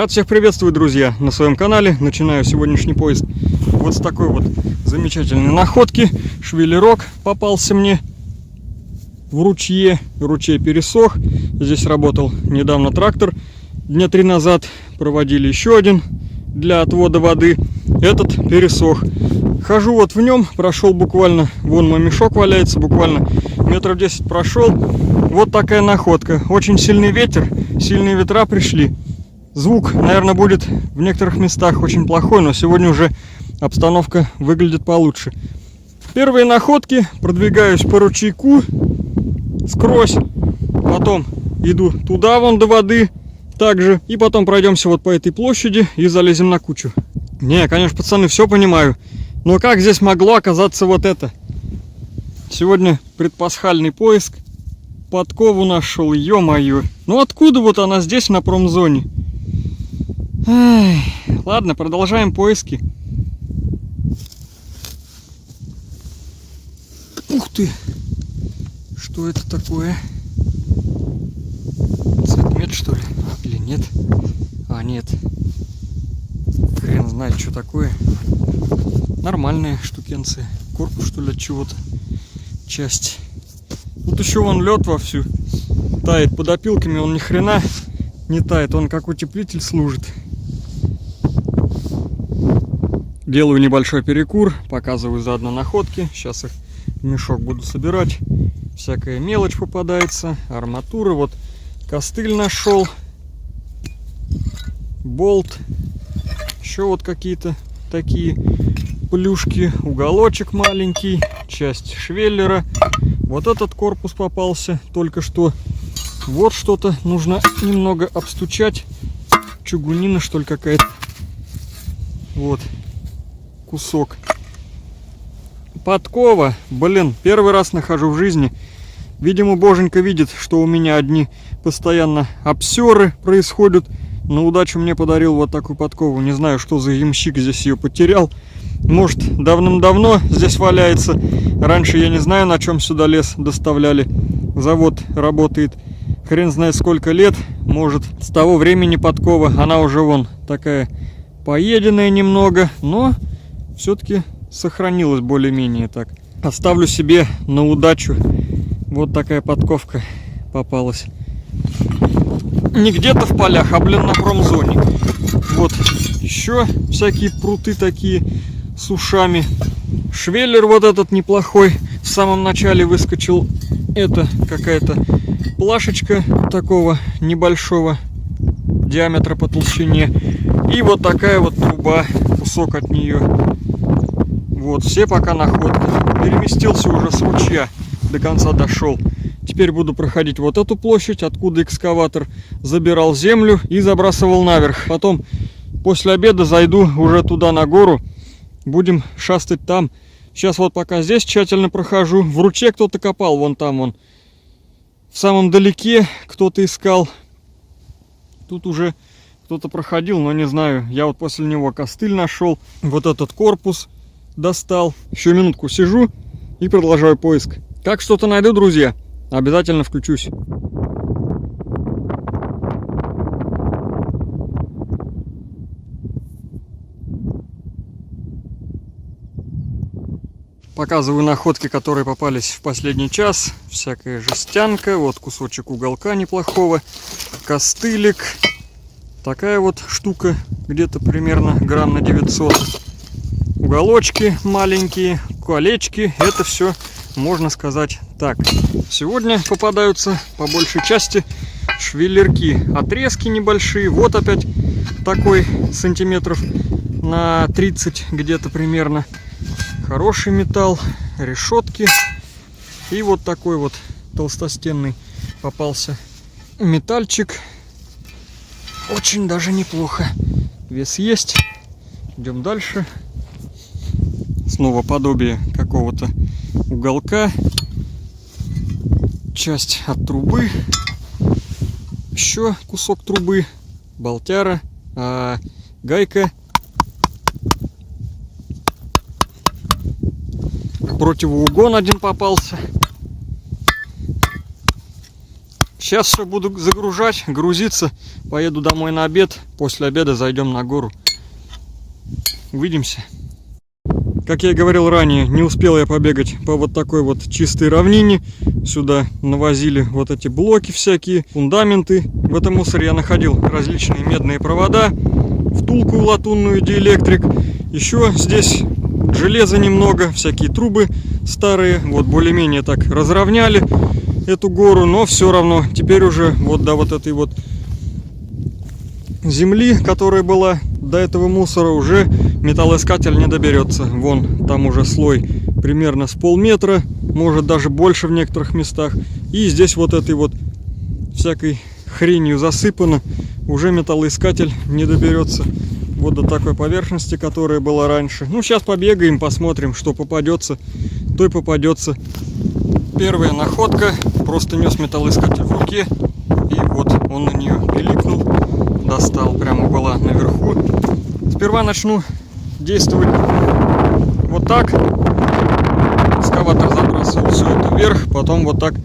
Рад всех приветствовать, друзья, на своем канале. Начинаю сегодняшний поиск вот с такой вот замечательной находки. Швеллерок попался мне в ручье. Ручей пересох. Здесь работал недавно трактор. Дня 3 назад проводили еще один для отвода воды. Этот пересох. Хожу вот в нем, прошел буквально, вон мой мешок валяется, буквально метров 10 прошел. Вот такая находка. Очень сильный ветер, сильные ветра пришли. Звук, наверное, будет в некоторых местах очень плохой, но сегодня уже обстановка выглядит получше. Первые находки, продвигаюсь по ручейку скрозь, потом иду туда вон до воды также, и потом пройдемся вот по этой площади и залезем на кучу. Не, конечно, пацаны, все понимаю, но как здесь могло оказаться вот это? Сегодня предпасхальный поиск, подкову нашел, ё-моё. Ну откуда вот она здесь на промзоне? Ай, ладно, продолжаем поиски. Ух ты! Что это такое? Цветмет, что ли? Или нет? А, нет. Хрен знает, что такое. Нормальные штукенцы. Корпус, что ли, от чего-то. Часть. Тут еще вон лед вовсю тает. Под опилками он ни хрена не тает. Он как утеплитель служит. Делаю небольшой перекур, показываю заодно находки. Сейчас их в мешок буду собирать. Всякая мелочь попадается, арматура. Вот костыль нашел, болт, еще вот какие-то такие плюшки, уголочек маленький, часть швеллера. Вот этот корпус попался только что. Вот что-то нужно немного обстучать. Чугунина, что ли, какая-то. Вот кусок. Подкова, блин, первый раз нахожу в жизни. Видимо, боженька видит, что у меня одни постоянно обсеры происходят. На удачу мне подарил вот такую подкову. Не знаю, что за ямщик здесь ее потерял. Может, давным-давно здесь валяется. Раньше я не знаю, на чем сюда лес доставляли. Завод работает хрен знает сколько лет. Может, с того времени подкова. Она уже вон такая поеденная немного, но все-таки сохранилась более-менее так. Оставлю себе на удачу. Вот такая подковка попалась. Не где-то в полях, а, блин, на промзоне. Вот еще всякие пруты такие с ушами. Швеллер вот этот неплохой. В самом начале выскочил. Это какая-то плашечка такого небольшого диаметра по толщине. И вот такая вот труба, кусок от нее. Вот, все пока находки. Переместился уже с ручья, до конца дошел. Теперь буду проходить вот эту площадь, откуда экскаватор забирал землю и забрасывал наверх. Потом, после обеда, зайду уже туда на гору. Будем шастать там. Сейчас вот пока здесь тщательно прохожу. В ручье кто-то копал, вон там вон. В самом далеке кто-то искал. Тут уже кто-то проходил, но не знаю. Я вот после него костыль нашел. Вот этот корпус достал. Еще минутку сижу и продолжаю поиск. Как что-то найду, друзья, обязательно включусь. Показываю находки, которые попались в последний час. Всякая жестянка. Вот кусочек уголка неплохого. Костылик. Такая вот штука. Где-то примерно грамм на 900. Уголочки маленькие. Колечки. Это все, можно сказать, так. Сегодня попадаются по большей части швеллерки. Отрезки небольшие. Вот опять такой сантиметров на 30 где-то примерно. Хороший металл, решетки. И вот такой вот толстостенный попался метальчик. Очень даже неплохо. Вес есть. Идем дальше. Снова подобие какого-то уголка. Часть от трубы. Еще кусок трубы. Болтяра. Гайка. Противоугон один попался. Сейчас все буду загружать, грузиться. Поеду домой на обед. После обеда зайдем на гору. Увидимся. Как я и говорил ранее, не успел я побегать по вот такой вот чистой равнине. Сюда навозили вот эти блоки всякие, фундаменты. В этом мусоре я находил различные медные провода, втулку латунную диэлектрик. Еще здесь железа немного, всякие трубы старые. Вот более-менее так разровняли эту гору, но все равно теперь уже вот до вот этой вот земли, которая была до этого мусора, уже металлоискатель не доберется. Вон там уже слой примерно с полметра, может даже больше в некоторых местах. И здесь вот этой вот всякой хренью засыпано, уже металлоискатель не доберется вот до такой поверхности, которая была раньше. Ну, сейчас побегаем, посмотрим, что попадется, то и попадется. Первая находка, просто нес металлоискатель в руке, и вот он на нее пиликнул, достал, прямо была наверху. Сперва начну действовать вот так. Экскаватор забрасывал все это вверх, потом вот так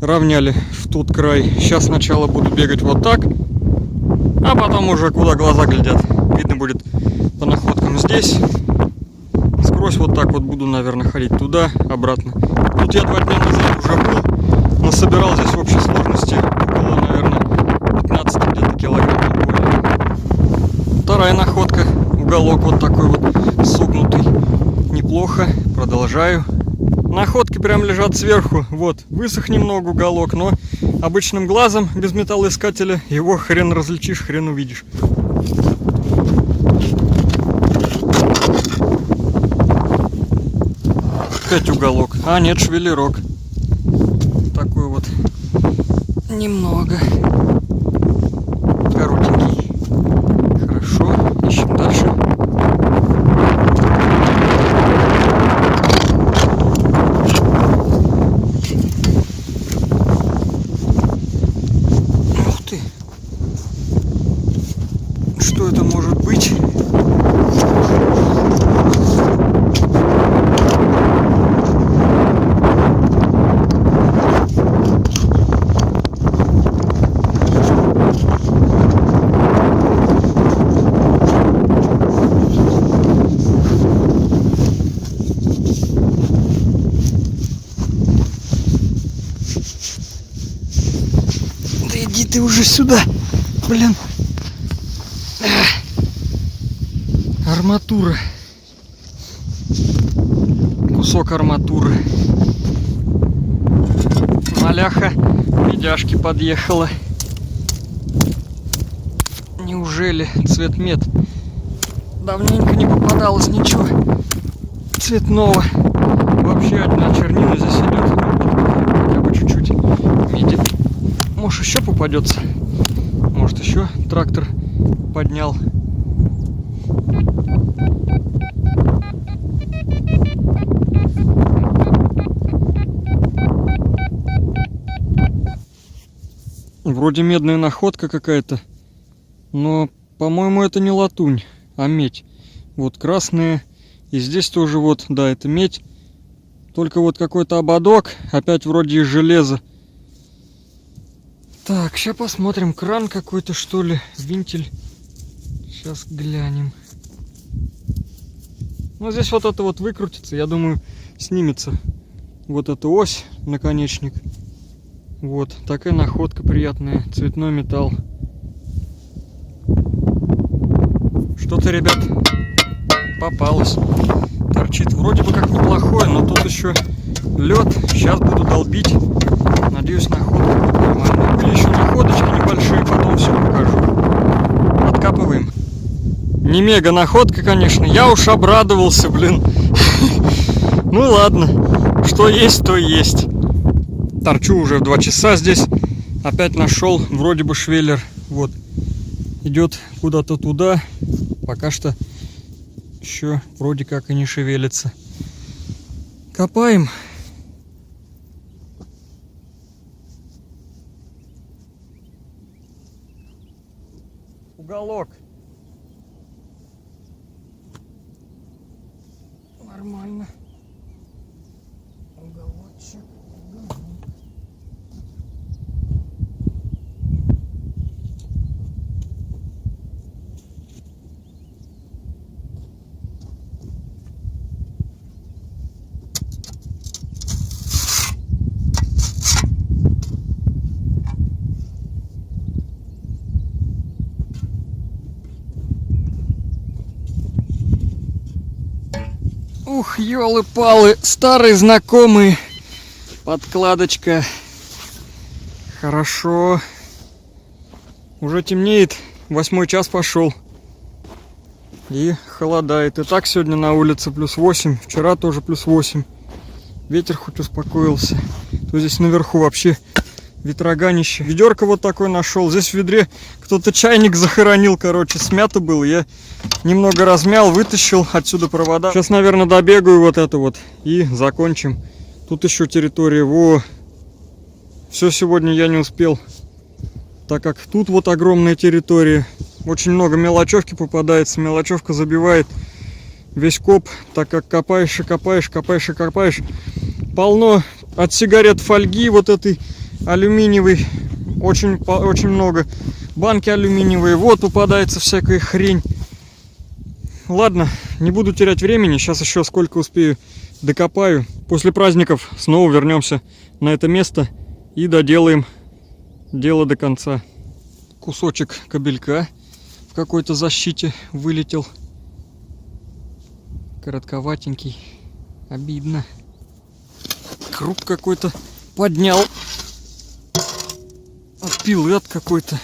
равняли в тот край. Сейчас сначала буду бегать вот так, а потом уже куда глаза глядят. Видно будет по находкам здесь. Сквозь вот так вот буду, наверное, ходить туда, обратно. Тут я 2 дня назад уже был, насобирал здесь в общей сложности около, наверное, 15 где-то килограмм. Вторая находка, уголок вот такой вот согнутый. Неплохо, продолжаю. Находки прям лежат сверху, вот, высох немного уголок, но обычным глазом без металлоискателя его хрен различишь, хрен увидишь. Опять уголок, а нет, швеллерок. Такой вот, немного коротенький. Хорошо, ищем дальше. Ух ты! Что это может быть? Иди ты уже сюда, блин. Арматура. Кусок арматуры. Маляха медяшки подъехала. Неужели цветмет? Давненько не попадалось ничего цветного. Вообще одна чернила здесь идет. Хотя бы чуть-чуть меди. Может, еще попадется. Может, еще трактор поднял. Вроде медная находка какая-то, но, по-моему, это не латунь, а медь. Вот красная. И здесь тоже вот, да, это медь. Только вот какой-то ободок, опять вроде из железа. Так, сейчас посмотрим. Кран какой-то, что ли, вентиль. Сейчас глянем. Ну, здесь вот это вот выкрутится, я думаю, снимется вот эта ось, наконечник. Вот, такая находка приятная, цветной металл. Что-то, ребят, попалось. Торчит вроде бы как неплохое, но тут еще лед. Сейчас буду долбить. Надеюсь, находка будет нормальная. Были еще находочки небольшие, потом все покажу. Откапываем. Не мега находка, конечно. Я уж обрадовался, блин. Ну ладно, что есть, то есть. Торчу уже в 2 часа здесь. Опять нашел, вроде бы швеллер. Вот, идет куда-то туда. Пока что еще вроде как и не шевелится. Копаем. Уголок. Нормально. Уголочек. Ух, ёлы-палы, старый знакомый. Подкладочка. Хорошо. Уже темнеет, 8 час пошел. И холодает. И так сегодня на улице +8, вчера тоже +8. Ветер хоть успокоился. То здесь наверху вообще ветроганище. Ведерко вот такое нашел. Здесь в ведре кто-то чайник захоронил, короче, смято было. Я немного размял, вытащил отсюда провода. Сейчас, наверное, добегаю вот это вот и закончим. Тут еще территория. Во! Все сегодня я не успел, так как тут вот огромная территория. Очень много мелочевки попадается. Мелочевка забивает весь коп, так как копаешь и копаешь, копаешь и копаешь. Полно от сигарет фольги вот этой алюминиевой. Очень много. Банки алюминиевые. Вот попадается всякая хрень. Ладно, не буду терять времени. Сейчас еще сколько успею докопаю. После праздников снова вернемся на это место и доделаем дело до конца. Кусочек кабелька в какой-то защите вылетел. Коротковатенький. Обидно. Круг какой-то поднял. От пилы от какой-то.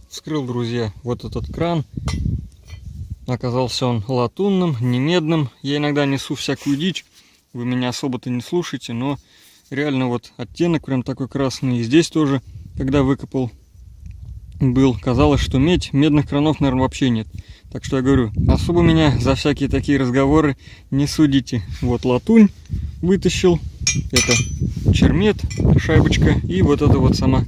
Вскрыл, друзья, вот этот кран. Оказался он латунным, не медным. Я иногда несу всякую дичь. Вы меня особо-то не слушаете, но реально вот оттенок прям такой красный. И здесь тоже, когда выкопал, был. Казалось, что медь. Медных кранов, наверное, вообще нет. Так что я говорю, особо меня за всякие такие разговоры не судите. Вот латунь вытащил. Это чермет, шайбочка. И вот это вот сама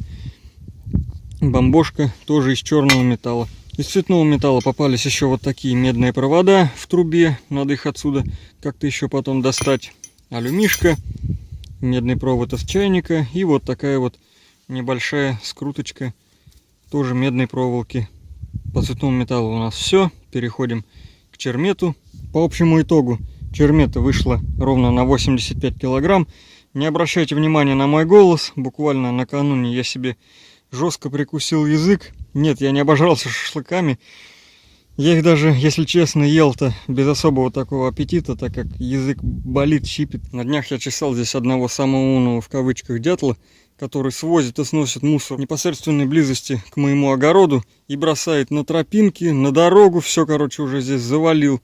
бомбошка, тоже из черного металла. Из цветного металла попались еще вот такие медные провода в трубе. Надо их отсюда как-то еще потом достать. Алюмишка, медный провод из чайника. И вот такая вот небольшая скруточка, тоже медной проволоки. По цветному металлу у нас все. Переходим к чермету. По общему итогу чермета вышло ровно на 85 килограмм. Не обращайте внимания на мой голос. Буквально накануне я себе жестко прикусил язык. Нет, я не обожрался шашлыками. Я их даже, если честно, ел-то без особого такого аппетита, так как язык болит, щипит. На днях я чесал здесь одного самого умного в кавычках дятла, который свозит и сносит мусор в непосредственной близости к моему огороду и бросает на тропинки, на дорогу. Все, короче, уже здесь завалил.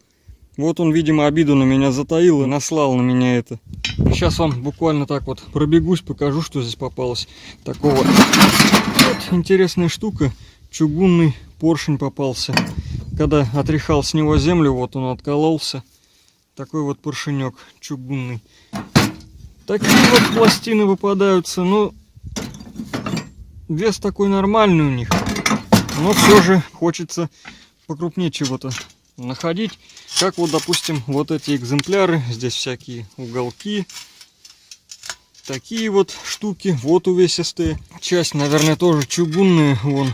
Вот он, видимо, обиду на меня затаил и наслал на меня это. Сейчас вам буквально так вот пробегусь, покажу, что здесь попалось такого. Вот интересная штука. Чугунный поршень попался. Когда отряхал с него землю, вот он откололся. Такой вот поршенек чугунный. Такие вот пластины выпадаются. Ну, вес такой нормальный у них. Но все же хочется покрупнее чего-то находить. Как вот, допустим, вот эти экземпляры. Здесь всякие уголки. Такие вот штуки. Вот увесистые. Часть, наверное, тоже чугунные. Вон,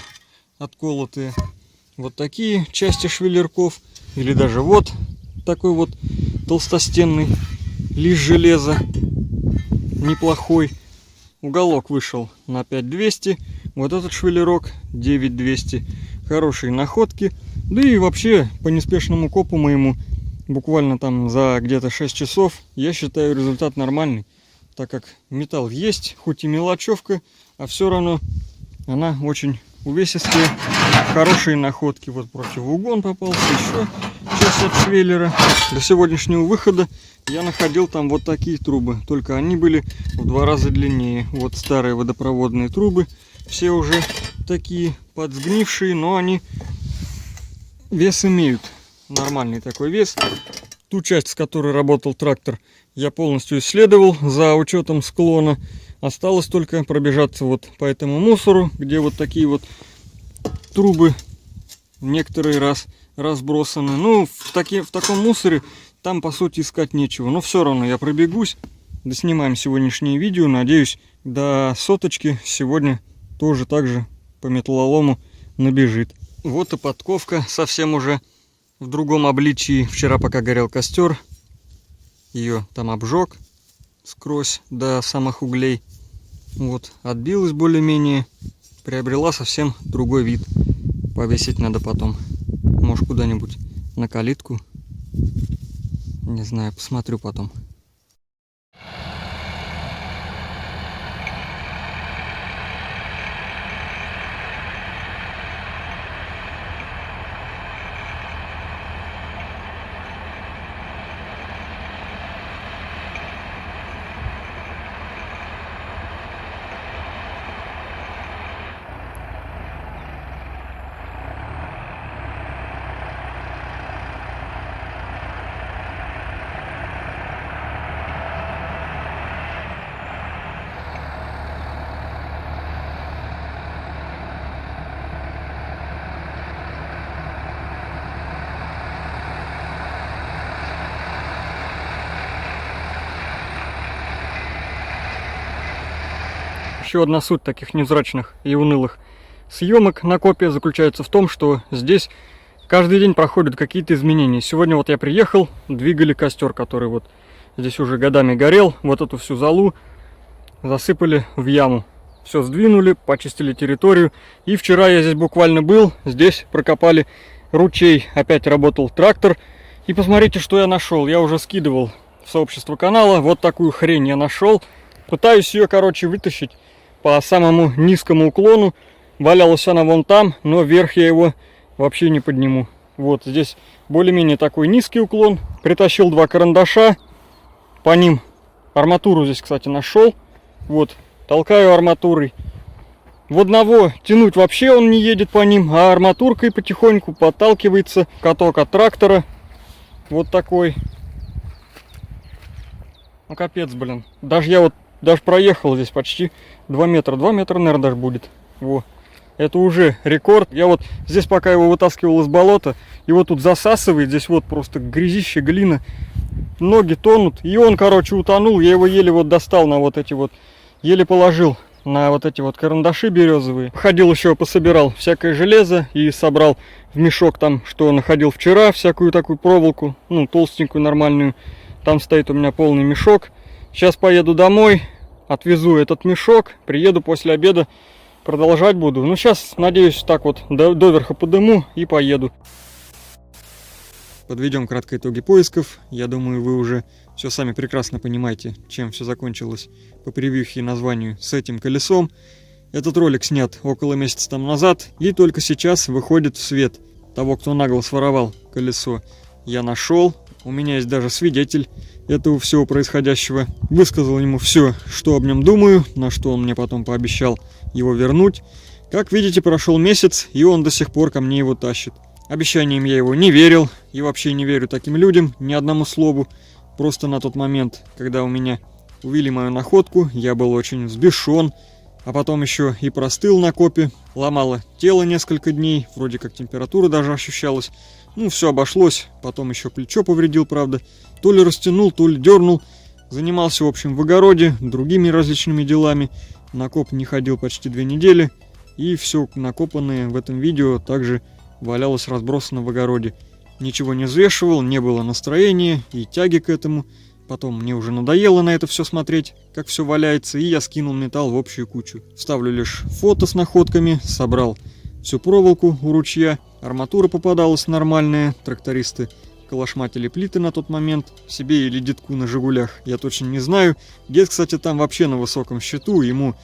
отколотые. Вот такие части швеллерков. Или даже вот такой вот толстостенный лист железа. Неплохой. Уголок вышел на 5200. Вот этот швеллерок 9200. Хорошие находки. Да и вообще, по неспешному копу моему, буквально там за где-то 6 часов, я считаю результат нормальный. Так как металл есть, хоть и мелочевка, а все равно она очень увесистая. Хорошие находки. Вот противоугон попался, еще часть от швеллера. До сегодняшнего выхода я находил там вот такие трубы. Только они были в 2 раза длиннее. Вот старые водопроводные трубы. Все уже такие подсгнившие, но они вес имеют. Нормальный такой вес. Ту часть, с которой работал трактор, я полностью исследовал за учетом склона. Осталось только пробежаться вот по этому мусору, где вот такие вот трубы некоторые разбросаны. Ну, в таком мусоре там по сути искать нечего. Но все равно я пробегусь, доснимаем сегодняшнее видео. Надеюсь, до 100 сегодня тоже так же по металлолому набежит. Вот и подковка совсем уже в другом обличии. Вчера, пока горел костер, ее там обжег сквозь до самых углей. Вот, отбилась более-менее, приобрела совсем другой вид. Повесить надо потом. Может, куда-нибудь на калитку. Не знаю, посмотрю потом. Еще одна суть таких невзрачных и унылых съемок на копе заключается в том, что здесь каждый день проходят какие-то изменения. Сегодня вот я приехал, двигали костер, который вот здесь уже годами горел. Вот эту всю золу засыпали в яму. Все сдвинули, почистили территорию. И вчера я здесь буквально был, здесь прокопали ручей. Опять работал трактор. И посмотрите, что я нашел. Я уже скидывал в сообщество канала. Вот такую хрень я нашел. Пытаюсь ее, короче, вытащить по самому низкому уклону. Валялась она вон там, но вверх я его вообще не подниму. Вот здесь более-менее такой низкий уклон. Притащил 2 карандаша. По ним арматуру здесь, кстати, нашел. Вот, толкаю арматурой. В одного тянуть вообще он не едет по ним, а арматуркой потихоньку подталкивается каток от трактора. Вот такой. Ну капец, блин. Даже проехал здесь почти 2 метра. 2 метра, наверное, даже будет. Во. Это уже рекорд. Я вот здесь, пока его вытаскивал из болота, его тут засасывает. Здесь вот просто грязище, глина. Ноги тонут. И он, короче, утонул. Я его еле вот достал на вот эти вот... Еле положил на вот эти вот карандаши березовые. Ходил еще, пособирал всякое железо и собрал в мешок там, что находил вчера, всякую такую проволоку. Ну, толстенькую, нормальную. Там стоит у меня полный мешок. Сейчас поеду домой, отвезу этот мешок, приеду после обеда, продолжать буду. Ну, сейчас, надеюсь, так вот доверха подыму и поеду. Подведем кратко итоги поисков. Я думаю, вы уже все сами прекрасно понимаете, чем все закончилось по превьюхе и названию с этим колесом. Этот ролик снят около месяца там назад, и только сейчас выходит в свет. Того, кто нагло своровал колесо, я нашел. У меня есть даже свидетель этого всего происходящего. Высказал ему все, что об нем думаю, на что он мне потом пообещал его вернуть. Как видите, прошел месяц, и он до сих пор ко мне его тащит. Обещаниям я его не верил, и вообще не верю таким людям, ни одному слову. Просто на тот момент, когда у меня увели мою находку, я был очень взбешен, а потом еще и простыл на копе, ломало тело несколько дней, вроде как температура даже ощущалась. Ну, все обошлось, потом еще плечо повредил, правда. То ли растянул, то ли дернул. Занимался, в общем, в огороде, другими различными делами. На коп не ходил почти 2 недели. И все накопанное в этом видео также валялось разбросано в огороде. Ничего не взвешивал, не было настроения и тяги к этому. Потом мне уже надоело на это все смотреть, как все валяется, и я скинул металл в общую кучу. Вставлю лишь фото с находками, собрал всю проволоку у ручья, Арматура попадалась нормальная, трактористы калашматили плиты на тот момент, себе или дедку на «Жигулях», я точно не знаю. Дед, кстати, там вообще на высоком счету, ему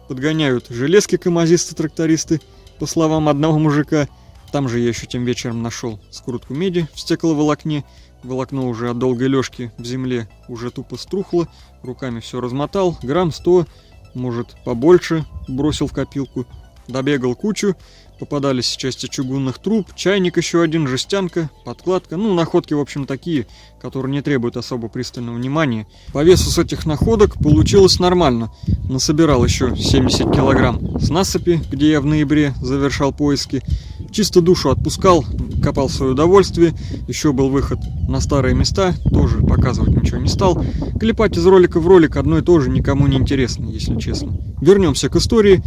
подгоняют железки камазисты-трактористы, по словам одного мужика. Там же я еще тем вечером нашел скрутку меди в стекловолокне. Волокно уже от долгой лёжки в земле уже тупо струхло, руками все размотал, грамм 100, может побольше, бросил в копилку. Добегал кучу, попадались части чугунных труб, чайник еще один, жестянка, подкладка. Ну, находки, в общем, такие, которые не требуют особо пристального внимания. По весу с этих находок получилось нормально. Насобирал еще 70 килограмм с насыпи, где я в ноябре завершал поиски. Чисто душу отпускал, копал в свое удовольствие. Еще был выход на старые места, тоже показывать ничего не стал. Клепать из ролика в ролик одно и то же никому не интересно, если честно. Вернемся к истории.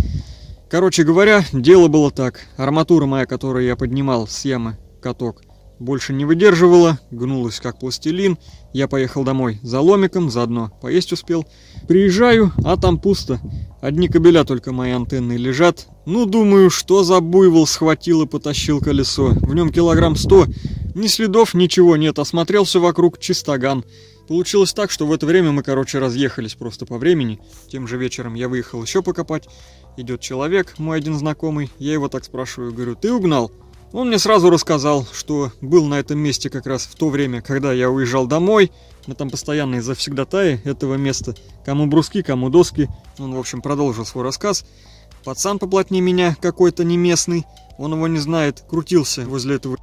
Короче говоря, дело было так. Арматура моя, которую я поднимал с ямы каток, больше не выдерживала, гнулась как пластилин. Я поехал домой за ломиком, заодно поесть успел. Приезжаю, а там пусто. Одни кабеля только мои антенны лежат. Ну, думаю, что за буйвол схватил и потащил колесо. В нем килограмм 100. Ни следов, ничего нет. Осмотрелся вокруг, чистоган. Получилось так, что в это время мы, разъехались просто по времени. Тем же вечером я выехал еще покопать. Идет человек, мой один знакомый. Я его так спрашиваю, говорю, ты угнал? Он мне сразу рассказал, что был на этом месте как раз в то время, когда я уезжал домой. Мы там постоянные завсегдатаи этого места. Кому бруски, кому доски. Он, в общем, продолжил свой рассказ. Пацан поплотнее меня, какой-то не местный. Он его не знает, крутился возле этого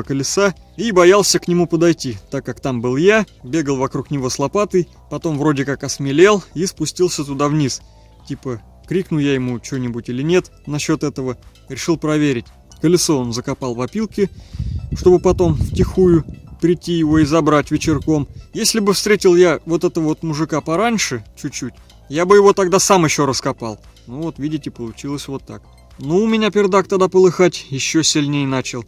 колеса и боялся к нему подойти, так как там был я, бегал вокруг него с лопатой, потом вроде как осмелел и спустился туда вниз. Типа, крикну я ему что-нибудь или нет насчет этого, решил проверить. Колесо он закопал в опилке, чтобы потом втихую прийти его и забрать вечерком. Если бы встретил я вот этого вот мужика пораньше, чуть-чуть, я бы его тогда сам еще раскопал. Ну вот, видите, получилось вот так. Ну, у меня пердак тогда полыхать еще сильнее начал.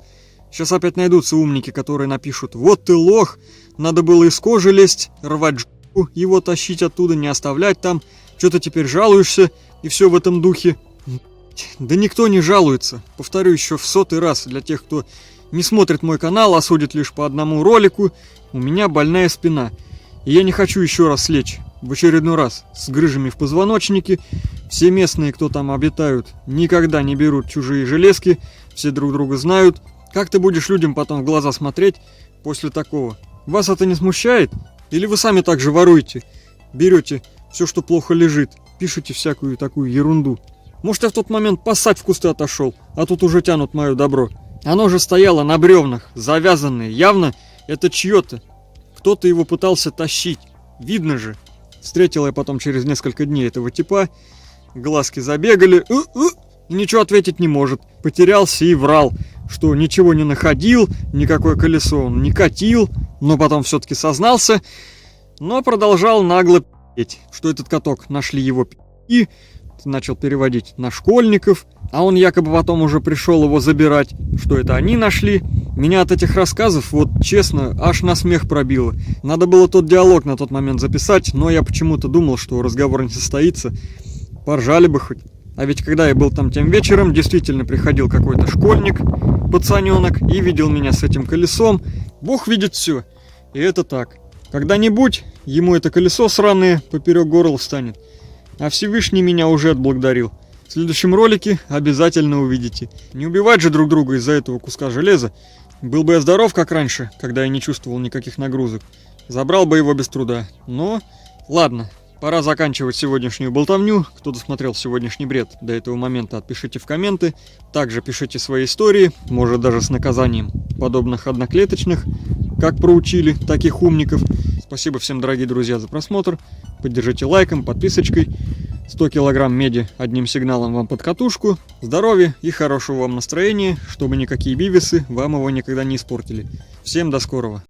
Сейчас опять найдутся умники, которые напишут: вот ты лох, надо было из кожи лезть, рвать жопу, его тащить оттуда, не оставлять там, что ты теперь жалуешься, и все в этом духе. Да никто не жалуется, повторю еще в 100-й раз, для тех, кто не смотрит мой канал, а судит лишь по одному ролику, у меня больная спина, и я не хочу еще раз лечь, в очередной раз, с грыжами в позвоночнике. Все местные, кто там обитают, никогда не берут чужие железки, все друг друга знают. Как ты будешь людям потом в глаза смотреть после такого? Вас это не смущает? Или вы сами так же воруете? Берете все, что плохо лежит, пишете всякую такую ерунду. Может, я в тот момент поссать в кусты отошел, а тут уже тянут мое добро. Оно же стояло на бревнах, завязанное, явно это чье-то. Кто-то его пытался тащить, видно же. Встретил я потом через несколько дней этого типа, глазки забегали, ничего ответить не может. Потерялся и врал, что ничего не находил, никакое колесо он не катил, но потом все-таки сознался, но продолжал нагло пи***ть, что этот каток нашли его и начал переводить на школьников, а он якобы потом уже пришел его забирать, что это они нашли. Меня от этих рассказов, вот честно, аж на смех пробило. Надо было тот диалог на тот момент записать, но я почему-то думал, что разговор не состоится. Поржали бы хоть. А ведь когда я был там тем вечером, действительно приходил какой-то школьник, пацаненок, и видел меня с этим колесом. Бог видит все. И это так. Когда-нибудь ему это колесо сраное поперек горла встанет. А Всевышний меня уже отблагодарил. В следующем ролике обязательно увидите. Не убивать же друг друга из-за этого куска железа. Был бы я здоров, как раньше, когда я не чувствовал никаких нагрузок. Забрал бы его без труда. Но, ладно. Пора заканчивать сегодняшнюю болтовню. Кто досмотрел сегодняшний бред до этого момента, отпишите в комменты. Также пишите свои истории, может даже с наказанием подобных одноклеточных, как проучили таких умников. Спасибо всем, дорогие друзья, за просмотр. Поддержите лайком, подписочкой. 100 килограмм меди одним сигналом вам под катушку. Здоровья и хорошего вам настроения, чтобы никакие бивисы вам его никогда не испортили. Всем до скорого.